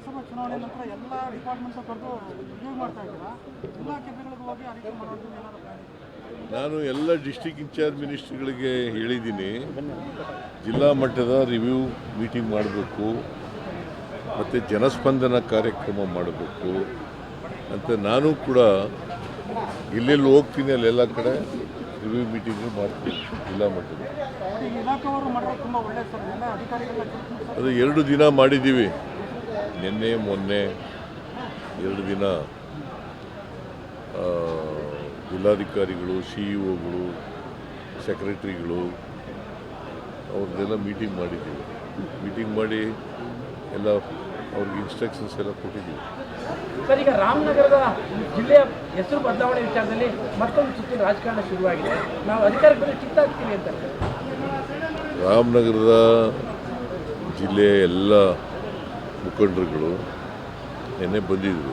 ಲೋಕಸಭಾ ಚುನಾವಣೆ ನಂತರ ಎಲ್ಲ ಡಿಪಾರ್ಟ್ಮೆಂಟ್ ಕರೆದು ರಿವ್ಯೂ ಮಾಡ್ತಾ ಇದ್ದೀರಾ, ಎಲ್ಲ ಕೆಫೆಗಳಿಗೆ ಹೋಗಿ ಆ ರೀತಿ ಮಾಡೋದು ಏನಾದರೂ ಪ್ಲಾನ್ ಇದೆ? ನಾನು ಎಲ್ಲ ಡಿಸ್ಟ್ರಿಕ್ಟ್ ಇನ್ಚಾರ್ಜ್ ಮಿನಿಸ್ಟ್ರುಗಳಿಗೆ ಹೇಳಿದ್ದೀನಿ, ಜಿಲ್ಲಾ ಮಟ್ಟದ ರಿವ್ಯೂ ಮೀಟಿಂಗ್ ಮಾಡಬೇಕು ಮತ್ತು ಜನಸ್ಪಂದನ ಕಾರ್ಯಕ್ರಮ ಮಾಡಬೇಕು ಅಂತ ನಾನು ಕೂಡ ಎಲ್ಲೆಲ್ಲಿ ಹೋಗ್ತೀನಿ ಅಲ್ಲೆಲ್ಲ ಕಡೆ ರಿವ್ಯೂ ಮೀಟಿಂಗು ಮಾಡ್ತೀನಿ ಜಿಲ್ಲಾ ಮಟ್ಟದ. ಈಗ ಇಲಾಖೆಯವರು ಮಾಡೋದು ತುಂಬ ಒಳ್ಳೆಯದು ಸರ್, ಎಲ್ಲ ಅಧಿಕಾರಿಗಳ ಅದು 2 ದಿನ ಮಾಡಿದ್ದೀವಿ, ನಿನ್ನೆ ಮೊನ್ನೆ 2 ದಿನ ಜಿಲ್ಲಾಧಿಕಾರಿಗಳು, CEO ಗಳು, ಸೆಕ್ರೆಟರಿಗಳು ಅವ್ರದ್ದೆಲ್ಲ ಮೀಟಿಂಗ್ ಮಾಡಿದ್ದೀವಿ. ಮೀಟಿಂಗ್ ಮಾಡಿ ಎಲ್ಲ ಅವ್ರಿಗೆ ಇನ್ಸ್ಟ್ರಕ್ಷನ್ಸ್ ಎಲ್ಲ ಕೊಟ್ಟಿದ್ದೀವಿ. ಸರ್, ಈಗ ರಾಮನಗರದ ಜಿಲ್ಲೆಯ ಹೆಸರು ಬದಲಾವಣೆ ವಿಚಾರದಲ್ಲಿ ಮತ್ತೊಂದು ಸುತ್ತಿನ ರಾಜಕಾರಣ ಶುರುವಾಗಿದೆ. ನಾವು ಅಧಿಕಾರಕ್ಕೆ ಬಂದು ಕಿತ್ತಾಗ್ತೀವಿ ಅಂತ. ರಾಮನಗರದ ಜಿಲ್ಲೆಯ ಎಲ್ಲ ಮುಖಂಡರುಗಳು ನಿನ್ನೆ ಬಂದಿದ್ದರು,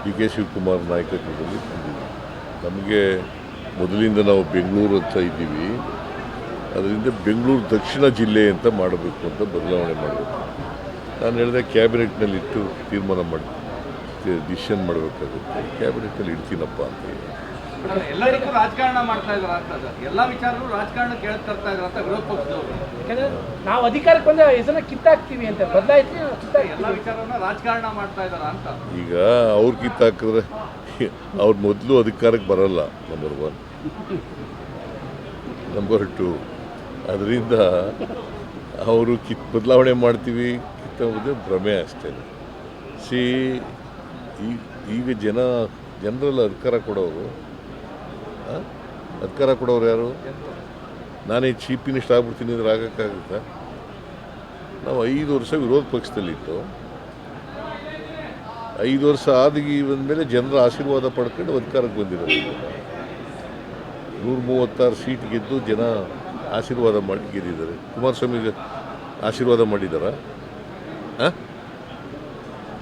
DK ಶಿವಕುಮಾರ್ ನಾಯಕತ್ವದಲ್ಲಿ ಬಂದಿದ್ದರು. ನಮಗೆ ಮೊದಲಿಂದ ನಾವು ಬೆಂಗಳೂರು ಅಂತ ಇದ್ದೀವಿ, ಅದರಿಂದ ಬೆಂಗಳೂರು ದಕ್ಷಿಣ ಜಿಲ್ಲೆ ಅಂತ ಮಾಡಬೇಕು ಅಂತ ಬದಲಾವಣೆ ಮಾಡಬೇಕು. ನಾನು ಹೇಳಿದೆ ಕ್ಯಾಬಿನೆಟ್ನಲ್ಲಿ ಇಟ್ಟು ತೀರ್ಮಾನ ಮಾಡಿ ಡಿಸಿಷನ್ ಮಾಡಬೇಕಾಗುತ್ತೆ, ಕ್ಯಾಬಿನೆಟ್ನಲ್ಲಿ ಇಡ್ತೀನಪ್ಪ ಅಂತ ಹೇಳಿ. ಎಲ್ಲರಿಗೂ ರಾಜಕಾರಣ ಮಾಡ್ತಾ ಇದಾರ ಅಂತ, ಎಲ್ಲ ವಿಚಾರಗಳು ರಾಜಕಾರಣ ಕೇಳ್ತಾ ಇದಾರೆ ಅಂತ ವಿರೋಧ ಪಕ್ಷದವರು. ಯಾಕಂದ್ರೆ ನಾವು ಅಧಿಕಾರಕ್ಕೆ ಬಂದ ಹೆಸರನ್ನ ಕಿತ್ತಾಕ್ತೀವಿ ಅಂತ, ಬದಲಾಯಿಸಿ ಎಲ್ಲ ವಿಚಾರವನ್ನ ರಾಜಕಾರಣ ಮಾಡ್ತಾ ಇದಾರ ಅಂತ. ಈಗ ಅವ್ರು ಕಿತ್ತಾಕಿದ್ರೆ ಅವ್ರು ಮೊದಲು ಅಧಿಕಾರಕ್ಕೆ ಬರಲ್ಲ, ನಂಬರ್ 1. ನಂಬರ್ 2, ಅದರಿಂದ ಅವರು ಬದಲಾವಣೆ ಮಾಡ್ತೀವಿ ಕಿತ್ತೋದು ಭ್ರಮೆ ಅಷ್ಟೇ. ಈಗ ಜನರೆಲ್ಲ ಅಧಿಕಾರ ಕೊಡೋರು ಯಾರು? ನಾನೇ ಚೀಫ್ ಮಿನಿಸ್ಟರ್ ಆಗ್ಬಿಡ್ತೀನಿ ಅಂದ್ರೆ ಆಗೋಕ್ಕಾಗುತ್ತಾ? ನಾವು 5 ವರ್ಷ ವಿರೋಧ ಪಕ್ಷದಲ್ಲಿತ್ತು, 5 ವರ್ಷ ಆದಗಿ ಬಂದಮೇಲೆ ಜನರ ಆಶೀರ್ವಾದ ಪಡ್ಕೊಂಡು ಅಧಿಕಾರಕ್ಕೆ ಬಂದಿರೋದು. 136 ಸೀಟ್ ಗೆದ್ದು ಜನ ಆಶೀರ್ವಾದ ಮಾಡಿ ಗೆದ್ದಿದ್ದಾರೆ. ಕುಮಾರಸ್ವಾಮಿಗೆ ಆಶೀರ್ವಾದ ಮಾಡಿದಾರ?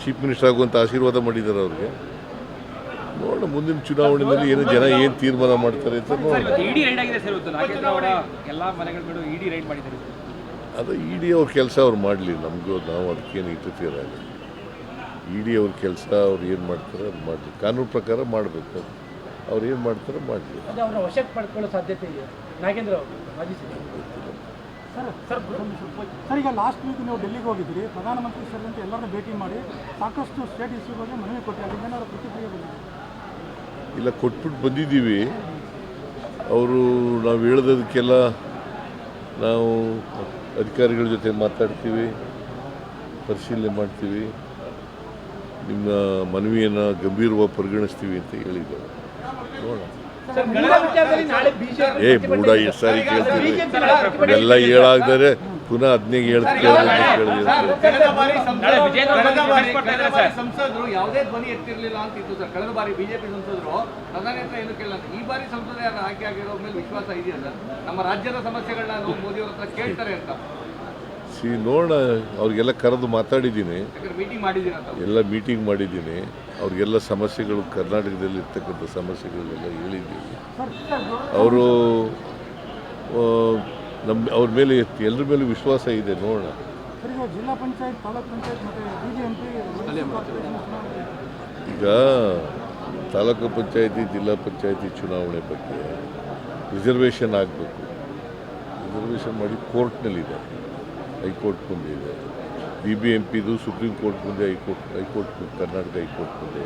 ಚೀಫ್ ಮಿನಿಸ್ಟರ್ ಆಗುವಂಥ ಆಶೀರ್ವಾದ ಮಾಡಿದ್ದಾರೆ ಅವ್ರಿಗೆ. ನೋಡೋಣ ಮುಂದಿನ ಚುನಾವಣೆಯಲ್ಲಿ ಜನ ಏನು ತೀರ್ಮಾನ ಮಾಡ್ತಾರೆ ಅಂತ ನೋಡೋಣ. ಅದು ಇಡಿ ಅವ್ರ ಕೆಲಸ ಅವ್ರು ಮಾಡಲಿ, ನಾವು ಅದಕ್ಕೇನು ಇಂಟರ್ಫಿಯರ್ ಆಗಲ್ಲ. ಇಡಿ ಅವ್ರ ಕೆಲಸ ಅವ್ರು ಏನು ಮಾಡ್ತಾರೆ ಅದು ಮಾಡಲಿ, ಕಾನೂನು ಪ್ರಕಾರ ಮಾಡಬೇಕು. ಅವ್ರು ಏನು ಮಾಡ್ತಾರೆ ಮಾಡಲಿ. ಅವ್ರನ್ನ ವಶಕ್ಕೆ ಪಡ್ಕೊಳ್ಳೋ ಸಾಧ್ಯತೆ ಇದೆ ನಾಗೇಂದ್ರ ಅವರು ಮಾಜಿ ಸರ್, ಈಗ ಲಾಸ್ಟ್ ವೀಕ್ ನೀವು ಡೆಲ್ಲಿಗೆ ಹೋಗಿದ್ದೀರಿ, ಪ್ರಧಾನಮಂತ್ರಿ ಸೇರಿದಂತೆ ಎಲ್ಲರನ್ನೂ ಭೇಟಿ ಮಾಡಿ ಸಾಕಷ್ಟು ಸ್ಟೇಟ್ ಇಶ್ಯೂ ಬಗ್ಗೆ ಮನವಿ ಕೊಟ್ಟರೆ, ಅದಕ್ಕೆ ಏನಾದರೂ ಪ್ರತಿಕ್ರಿಯೆ ಬಂದಿದೆ? ಇಲ್ಲ, ಕೊಟ್ಬಿಟ್ಟು ಬಂದಿದ್ದೀವಿ. ಅವರು ನಾವು ಹೇಳೋದಕ್ಕೆಲ್ಲ ನಾವು ಅಧಿಕಾರಿಗಳ ಜೊತೆ ಮಾತಾಡ್ತೀವಿ, ಪರಿಶೀಲನೆ ಮಾಡ್ತೀವಿ, ನಿಮ್ಮ ಮನವಿಯನ್ನು ಗಂಭೀರವಾಗಿ ಪರಿಗಣಿಸ್ತೀವಿ ಅಂತ ಹೇಳಿದ್ದಾರೆ. ನೋಡೋಣ. ಮೂಡ ಎಷ್ಟು ಸಾರಿ ಕೇಳ್ತೀವಿ, ಎಲ್ಲ ಹೇಳಾಗ್ದರೆ ಪುನಃ 15 ಹೇಳ್ತೀವಿ. ಸಂಸದರು ಯಾವುದೇ ಧ್ವನಿ ಎತ್ತಿರಲಿಲ್ಲ ಅಂತ ಇತ್ತು ಸರ್. ಕಳೆದ ಬಾರಿ ಬಿಜೆಪಿ ಸಂಸದರು ಪ್ರಧಾನಿ ಹತ್ರ ಏನು ಕೇಳಿಲ್ಲ. ಈ ಬಾರಿ ಸಂಸದರ ಆಯ್ಕೆ ಆಗಿರೋ ಮೇಲೆ ವಿಶ್ವಾಸ ಇದೆಯಾ ಸರ್? ನಮ್ಮ ರಾಜ್ಯದ ಸಮಸ್ಯೆಗಳನ್ನ ಮೋದಿ ಅವ್ರ ಹತ್ರ ಕೇಳ್ತಾರೆ ಅಂತ. ನೋಡೋಣ, ಅವ್ರಿಗೆಲ್ಲ ಕರೆದು ಮಾತಾಡಿದ್ದೀನಿ, ಎಲ್ಲ ಮೀಟಿಂಗ್ ಮಾಡಿದ್ದೀನಿ. ಅವ್ರಿಗೆಲ್ಲ ಸಮಸ್ಯೆಗಳು, ಕರ್ನಾಟಕದಲ್ಲಿ ಇರ್ತಕ್ಕಂಥ ಸಮಸ್ಯೆಗಳೆಲ್ಲ ಹೇಳಿದ್ದೀವಿ. ಅವರು ಅವ್ರ ಮೇಲೆ ಎಲ್ಲರ ಮೇಲೂ ವಿಶ್ವಾಸ ಇದೆ. ನೋಡೋಣ. ಜಿಲ್ಲಾ ಪಂಚಾಯತ್, ತಾಲೂಕ್ ಪಂಚಾಯತ್ ಮತ್ತು ಬಿಬಿಎಂಪಿ ಈಗ ತಾಲೂಕು ಪಂಚಾಯತಿ, ಜಿಲ್ಲಾ ಪಂಚಾಯತಿ ಚುನಾವಣೆ ಬಗ್ಗೆ ರಿಸರ್ವೇಷನ್ ಆಗಬೇಕು. ರಿಸರ್ವೇಷನ್ ಮಾಡಿ ಕೋರ್ಟ್ನಲ್ಲಿದೆ, ಹೈಕೋರ್ಟ್ ಮುಂದೆ. BBMPದು ಸುಪ್ರೀಂ ಕೋರ್ಟ್ ಮುಂದೆ, ಹೈಕೋರ್ಟ್ ಕರ್ನಾಟಕ ಹೈಕೋರ್ಟ್ ಮುಂದೆ.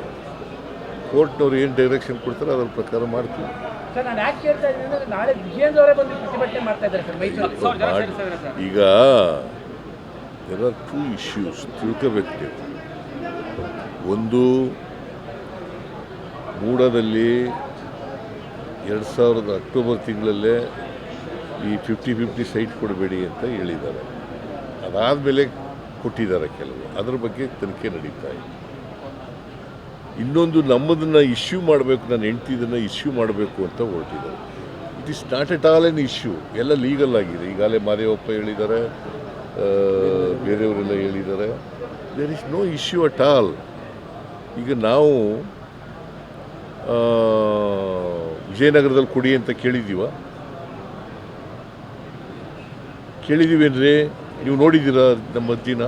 ಕೋರ್ಟ್ನವ್ರು ಏನು ಡೈರೆಕ್ಷನ್ ಕೊಡ್ತಾರೆ ಅದ್ರ ಪ್ರಕಾರ ಮಾಡ್ತೀವಿ. ಸರ್, ನಾನು ಯಾಕೆ ಕೇಳ್ತಾ ಇದ್ದೀನಿ ಅಂದರೆ ನಾಳೆ ವಿಜಯೇಂದ್ರ ಅವರೇ ಬಂದು ಪ್ರತಿಭಟನೆ ಮಾಡ್ತಾ ಇದ್ದಾರೆ ಸರ್ ಮೈಸೂರು. ಈಗ ದೇರ್ ಆರ್ 2 ಇಶ್ಯೂಸ್ ತಿಳ್ಕೋಬೇಕು. ಒಂದು, ಮೂಡಾದಲ್ಲಿ 2000 ಅಕ್ಟೋಬರ್ ತಿಂಗಳಲ್ಲೇ ಈ 50-50 ಸೈಟ್ ಕೊಡಬೇಡಿ ಅಂತ ಹೇಳಿದ್ದಾರೆ. ಅದಾದಮೇಲೆ ಕೊಟ್ಟಿದ್ದಾರೆ ಕೆಲವು, ಅದರ ಬಗ್ಗೆ ತನಿಖೆ ನಡೀತಾ ಇದೆ. ಇನ್ನೊಂದು, ನಮ್ಮದನ್ನು ಇಶ್ಯೂ ಮಾಡಬೇಕು, ನನ್ನ ಹೆಂಡ್ತಿದನ್ನು ಇಶ್ಯೂ ಮಾಡಬೇಕು ಅಂತ ಹೊರಟಿದ್ದಾರೆ. It is not at all an issue, ಎಲ್ಲ ಲೀಗಲ್ ಆಗಿದೆ. ಈಗಾಗಲೇ ಮಾದೇವಪ್ಪ ಹೇಳಿದ್ದಾರೆ, ಬೇರೆಯವರೆಲ್ಲ ಹೇಳಿದ್ದಾರೆ. There is no issue at all. ಈಗ ನಾವು ವಿಜಯನಗರದಲ್ಲಿ ಕೊಡಿ ಅಂತ ಕೇಳಿದ್ದೀವೇನ್ರಿ? ನೀವು ನೋಡಿದ್ದೀರಾ ನಮ್ಮ ಅರ್ಜಿನ?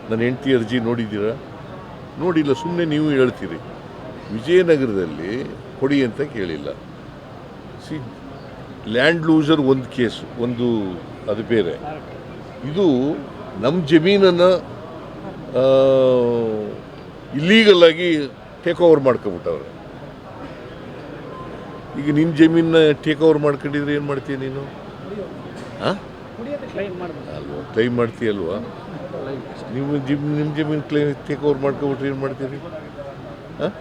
ನನ್ನ ಹೆಂಡತಿ ಅರ್ಜಿ ನೋಡಿದ್ದೀರಾ? ನೋಡಿಲ್ಲ, ಸುಮ್ಮನೆ ನೀವು ಹೇಳ್ತೀರಿ. ವಿಜಯನಗರದಲ್ಲಿ ಕೊಡಿ ಅಂತ ಕೇಳಿಲ್ಲ. ಸಿ, ಲ್ಯಾಂಡ್ ಲೂಸರ್ ಒಂದು ಕೇಸು, ಒಂದು ಅದು ಬೇರೆ. ಇದು ನಮ್ಮ ಜಮೀನನ್ನು ಇಲ್ಲೀಗಲ್ ಆಗಿ ಟೇಕ್ ಓವರ್ ಮಾಡ್ಕೊಬಿಟ್ಟವ್ರೆ. ಈಗ ನಿನ್ನ ಜಮೀನನ್ನ ಟೇಕ್ ಓವರ್ ಮಾಡ್ಕೊಂಡಿದ್ರೆ ಏನು ಮಾಡ್ತೀಯ ನೀನು? ಹಾಂ, ಅಲ್ವಾ, ಕ್ಲೈಮ್ ಮಾಡ್ತೀಯಲ್ವಾ? ನೀವು ನಿಮ್ಮ ಜಮೀನು ಟೇಕ್ ಓವರ್ ಮಾಡ್ಕೊಬಿಟ್ರೆ ಏನು ಮಾಡ್ತೀರಿ? ಹಾಂ,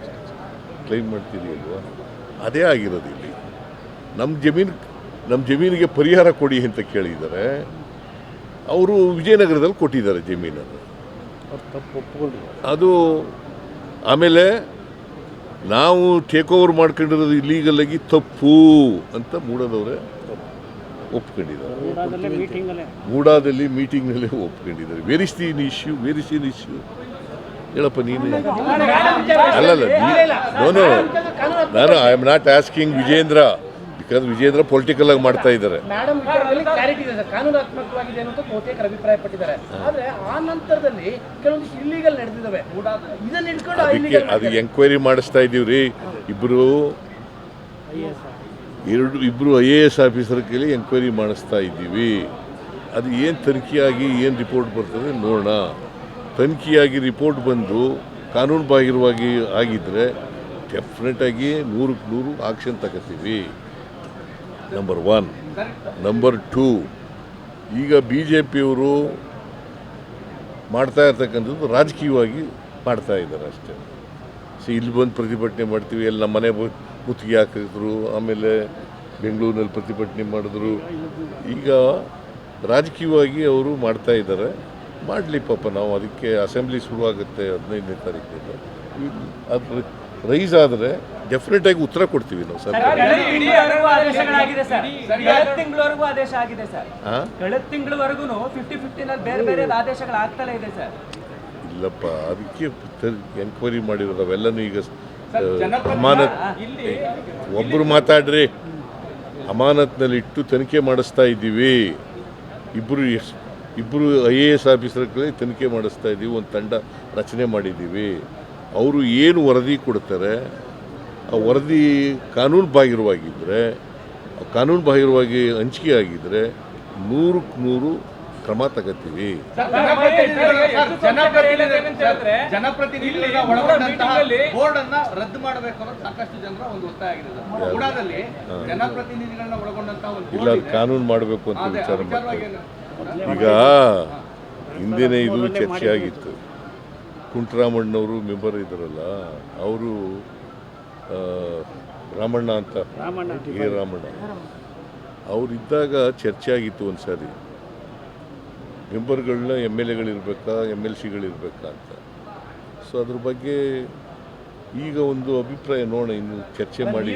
ಕ್ಲೈಮ್ ಮಾಡ್ತೀರಿ ಅಲ್ವಾ? ಅದೇ ಆಗಿರೋದು ಇಲ್ಲಿ. ನಮ್ಮ ಜಮೀನಿಗೆ ಪರಿಹಾರ ಕೊಡಿ ಅಂತ ಕೇಳಿದ್ದಾರೆ. ಅವರು ವಿಜಯನಗರದಲ್ಲಿ ಕೊಟ್ಟಿದ್ದಾರೆ ಜಮೀನನ್ನು. ಅದು ಆಮೇಲೆ ನಾವು ಟೇಕ್ ಓವರ್ ಮಾಡ್ಕೊಂಡಿರೋದು ಇಲ್ಲೀಗಲಾಗಿ ತಪ್ಪು ಅಂತ ಮೂಡದವರೇ ಒಪ್ಕೊಂಡಿದ್ದಾರೆ. ಮೂಡಾದಲ್ಲಿ ಮೀಟಿಂಗ್ನಲ್ಲೇ ಒಪ್ಕೊಂಡಿದ್ದಾರೆ. Where is the issue? ಹೇಳಪ್ಪ ನೀನು. ಅಲ್ಲಲ್ಲ, ನೋ, ನಾನು I am not asking Vijendra, because Vijendra political ಆಗಿ ಮಾಡ್ತಾ ಇದ್ದಾರೆ. ಮೇಡಮ್ ವಿಚಾರದಲ್ಲಿ ಕ್ಲಾರಿಟಿ ಇದೆ ಸರ್, ಕಾನೂನಾತ್ಮಕವಾಗಿದೆ ಅನ್ನೋದು ಬಹುತೇಕರು ಅಭಿಪ್ರಾಯ ಪಟ್ಟಿದ್ದಾರೆ. ಆದ್ರೆ ಆ ನಂತರದಲ್ಲಿ ಕೆಲವೊಂದಿಷ್ಟು ಇಲ್ಲಿಗಲ್ ನಡೆದಿದ್ದಾವೆ. ಇದನ್ನ ಹಿಡ್ಕೊಂಡು ಅದು ಎಂಕ್ವೈರಿ ಮಾಡಿಸ್ತಾ ಇದ್ದೀವ್ರಿ. ಇಬ್ಬರು IAS ಆಫೀಸರ್ ಕೈಲಿ ಎಂಕ್ವೈರಿ ಮಾಡಿಸ್ತಾ ಇದ್ದೀವಿ. ಅದು ಏನು ತನಿಖೆಯಾಗಿ ಏನು ರಿಪೋರ್ಟ್ ಬರ್ತದೆ ನೋಡೋಣ. ತನಿಖೆಯಾಗಿ ರಿಪೋರ್ಟ್ ಬಂದು ಕಾನೂನು ಬಾಹಿರವಾಗಿ ಆಗಿದ್ದರೆ ಡೆಫಿನೆಟಾಗಿ 100% ಆಕ್ಷನ್ ತಗೋತೀವಿ. ನಂಬರ್ 1. ನಂಬರ್ 2, ಈಗ BJPಯವರು ಮಾಡ್ತಾ ಇರ್ತಕ್ಕಂಥದ್ದು ರಾಜಕೀಯವಾಗಿ ಮಾಡ್ತಾ ಇದ್ದಾರೆ ಅಷ್ಟೇ. ಇಲ್ಲಿ ಬಂದು ಪ್ರತಿಭಟನೆ ಮಾಡ್ತೀವಿ, ಎಲ್ಲ ನಮ್ಮ ಮನೆ ಮುತ್ತಿಗೆ ಹಾಕಿದ್ರು, ಆಮೇಲೆ ಬೆಂಗಳೂರಿನಲ್ಲಿ ಪ್ರತಿಭಟನೆ ಮಾಡಿದ್ರು. ಈಗ ರಾಜಕೀಯವಾಗಿ ಅವರು ಮಾಡ್ತಾ ಇದ್ದಾರೆ. ಮಾಡಲಿ ಪಾಪ, ನಾವು ಅದಕ್ಕೆ ಅಸೆಂಬ್ಲಿ ಶುರುವಾಗುತ್ತೆ 15ನೇ ತಾರೀಕಿಂದ. ಅದು ರೈಸ್ ಆದರೆ ಡೆಫಿನೆಟಾಗಿ ಉತ್ತರ ಕೊಡ್ತೀವಿ ನಾವು ಸರ್. ಆದೇಶ ಆಗಿದೆ ಸರ್. ಕಳೆದ ತಿಂಗಳವರೆಗೂ 50-50 ಬೇರೆ ಬೇರೆ ಆದೇಶಗಳಾಗ್ತಲೇ ಇದೆ ಸರ್. ಇಲ್ಲಪ್ಪ, ಅದಕ್ಕೆ ಎಂಕ್ವೈರಿ ಮಾಡಿರೋದು ಅವೆಲ್ಲನೂ ಈಗ ಅಮಾನತ್. ಒಬ್ಬರು ಮಾತಾಡ್ರಿ. ಅಮಾನತ್ನಲ್ಲಿಟ್ಟು ತನಿಖೆ ಮಾಡಿಸ್ತಾ ಇದ್ದೀವಿ. ಇಬ್ಬರು IAS ಆಫೀಸರ್ಗಳಿಗೆ ತನಿಖೆ ಮಾಡಿಸ್ತಾ ಇದ್ದೀವಿ. ಒಂದು ತಂಡ ರಚನೆ ಮಾಡಿದ್ದೀವಿ. ಅವರು ಏನು ವರದಿ ಕೊಡ್ತಾರೆ, ಆ ವರದಿ ಕಾನೂನು ಬಾಹಿರವಾಗಿ ಹಂಚಿಕೆ ಆಗಿದ್ದರೆ 100% ಕ್ರಮ ತಗೋತೀವಿ. ಜನಪ್ರತಿನಿಧಿಗಳ ಒಳಗೊಂಡಂತಹ ಬೋರ್ಡ್ ಅನ್ನ ರದ್ದು ಮಾಡಬೇಕು ಅನ್ನೋದು ಸಾಕಷ್ಟು ಜನರ ಒಂದು ಒತ್ತಾಯ ಆಗಿದೆ. ಕೂಡದಲ್ಲಿ ಜನಪ್ರತಿನಿಧಿಗಳನ್ನ ಒಳಗೊಂಡಂತಹ ಒಂದು ಇಲ್ಲ, ಅದು ಕಾನೂನು ಮಾಡಬೇಕು ಅಂತ ವಿಚಾರ ಮಾಡ್ತಾರೆ. ಈಗ ಹಿಂದೆನೇ ಇದು ಚರ್ಚೆ ಆಗಿತ್ತು. ಕುಂಟರಾಮಣ್ಣವರು ಮೆಂಬರ್ ಇದ್ದಾರಲ್ಲ, ಅವರು ರಾಮಣ್ಣ ಅಂತ, ರಾಮಣ್ಣ ಅವರಿದ್ದಾಗ ಚರ್ಚೆ ಆಗಿತ್ತು ಒಂದು ಸಾರಿ, ಮೆಂಬರ್ಗಳನ್ನ MLAಗಳಿರ್ಬೇಕಾ MLCಗಳಿರ್ಬೇಕಾ ಅಂತ. ಸೊ ಅದ್ರ ಬಗ್ಗೆ ಈಗ ಒಂದು ಅಭಿಪ್ರಾಯ ನೋಡೋಣ, ಇನ್ನು ಚರ್ಚೆ ಮಾಡಿ.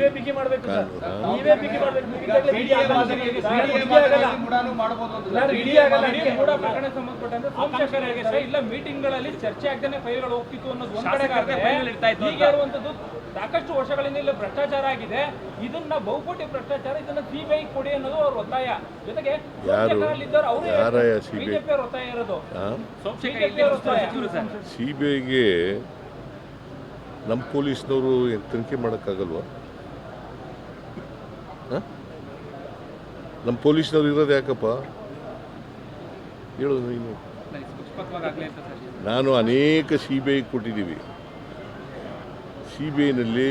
ಇಲ್ಲ ಮೀಟಿಂಗ್ಗಳಲ್ಲಿ ಚರ್ಚೆ ಆಗದೇ ಫೈಲ್ಗಳು ಹೋಗ್ತಿತ್ತು ಅನ್ನೋದು ಒಂದ್ ಕಡೆ ಹೇಳುವಂಥದ್ದು. ಸಾಕಷ್ಟು ವರ್ಷಗಳಿಂದ ಇಲ್ಲಿ ಭ್ರಷ್ಟಾಚಾರ ಆಗಿದೆ. ಇದನ್ನ ಬಹುಕೋಟಿ ಭ್ರಷ್ಟಾಚಾರ, ಇದನ್ನ CBI ಕೊಡಿ ಅನ್ನೋದು ಅವ್ರ ಒತ್ತಾಯ. ಜೊತೆಗೆ ಬಿಜೆಪಿ ಅವ್ರ ಒತ್ತಾಯ ಇರೋದು. CBIಗೆ ನಮ್ಮ ಪೊಲೀಸ್ನವರು ತನಿಖೆ ಮಾಡೋಕ್ಕಾಗಲ್ವಾ? ನಮ್ಮ ಪೊಲೀಸ್ನವ್ರು ಇರೋದು ಯಾಕಪ್ಪ ಹೇಳೋದು ನೀನು? ನಾನು ಅನೇಕ CBI ಕೊಟ್ಟಿದ್ದೀವಿ. CBIನಲ್ಲಿ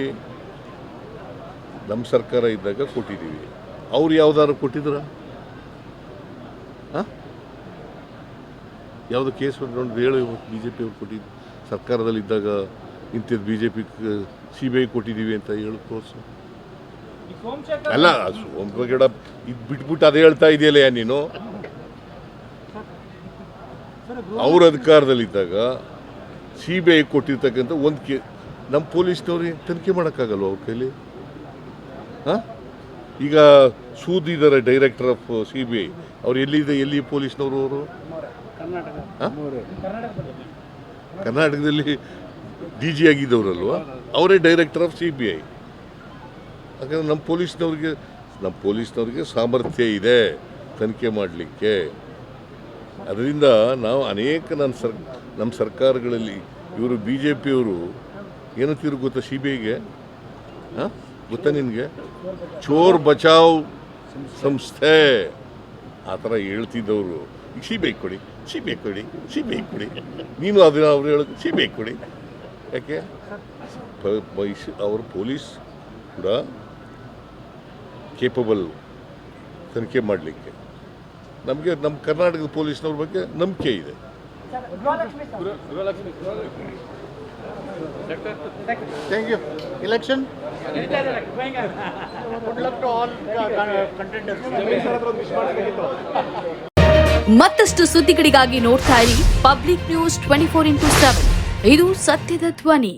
ನಮ್ಮ ಸರ್ಕಾರ ಇದ್ದಾಗ ಕೊಟ್ಟಿದ್ದೀವಿ. ಅವ್ರು ಯಾವ್ದಾದ್ರು ಕೊಟ್ಟಿದ್ರ? ಯಾವುದು ಕೇಸ್ ಬಂದು ಹೇಳು. BJP ಅವ್ರು ಕೊಟ್ಟಿದ್ದು ಸರ್ಕಾರದಲ್ಲಿದ್ದಾಗ ಇಂಥದ್ದು BJP CBI ಕೊಟ್ಟಿದ್ದೀವಿ ಅಂತ ಹೇಳು, ತೋರಿಸು. ಅಲ್ಲ, ಸೋಮಶೇಖರ ಇದು ಬಿಟ್ಬಿಟ್ಟು ಅದೇ ಹೇಳ್ತಾ ಇದೆಯಲ್ಲ ನೀನು. ಅವ್ರ ಅಧಿಕಾರದಲ್ಲಿದ್ದಾಗ CBI ಕೊಟ್ಟಿರ್ತಕ್ಕಂಥ ಒಂದು ನಮ್ಮ ಪೊಲೀಸ್ನವ್ರಿಗೆ ತನಿಖೆ ಮಾಡೋಕ್ಕಾಗಲ್ವ ಅವ್ರ ಕೈಲಿ? ಈಗ ಸೂದಿದ್ದಾರೆ ಡೈರೆಕ್ಟರ್ ಆಫ್ CBI. ಅವ್ರು ಎಲ್ಲಿ ಪೊಲೀಸ್ನವರು? ಅವರು ಕರ್ನಾಟಕದಲ್ಲಿ DG ಆಗಿದ್ದವರಲ್ವ, ಅವರೇ ಡೈರೆಕ್ಟರ್ ಆಫ್ CBI. ಯಾಕಂದರೆ ನಮ್ಮ ಪೊಲೀಸ್ನವ್ರಿಗೆ ಸಾಮರ್ಥ್ಯ ಇದೆ ತನಿಖೆ ಮಾಡಲಿಕ್ಕೆ. ಅದರಿಂದ ನಾವು ಅನೇಕ ನಮ್ಮ ಸರ್ಕಾರಗಳಲ್ಲಿ ಇವರು ಬಿ ಜೆ ಪಿಯವರು ಏನಂತಿದ್ರು ಗೊತ್ತಾ ಸಿ ಬಿ ಐಗೆ? ಗೊತ್ತಾ ನಿನಗೆ? ಚೋರ್ ಬಚಾವ್ ಸಂಸ್ಥೆ ಆ ಥರ ಹೇಳ್ತಿದ್ದವರು. ಈಗ ಸಿ ಬಿ ಐ ಕೊಡಿ, ಸಿ ಬಿ ಐ ಕೊಡಿ, ಸಿ ಬಿ ಐ ಕೊಡಿ. ನೀನು ಅದನ್ನು ಅವ್ರು ಹೇಳೋದು ಸಿ ಬಿ ಐ ಕೊಡಿ. ಯಾಕೆ ಅವ್ರ ಪೊಲೀಸ್ ಕೂಡ ಕೇಪಬಲ್ ತನಿಖೆ ಮಾಡಲಿಕ್ಕೆ. ನಮಗೆ ನಮ್ಮ ಕರ್ನಾಟಕದ ಪೊಲೀಸ್ನವ್ರ ಬಗ್ಗೆ ನಂಬಿಕೆ ಇದೆ. Thank you. Election? Good luck to all contenders. ಮತ್ತಷ್ಟು ಸುದ್ದಿಗಳಿಗಾಗಿ ನೋಡ್ತಾ ಇರಿ ಪಬ್ಲಿಕ್ ನ್ಯೂಸ್ 24x7. ಇದು ಸತ್ಯದ ಧ್ವನಿ.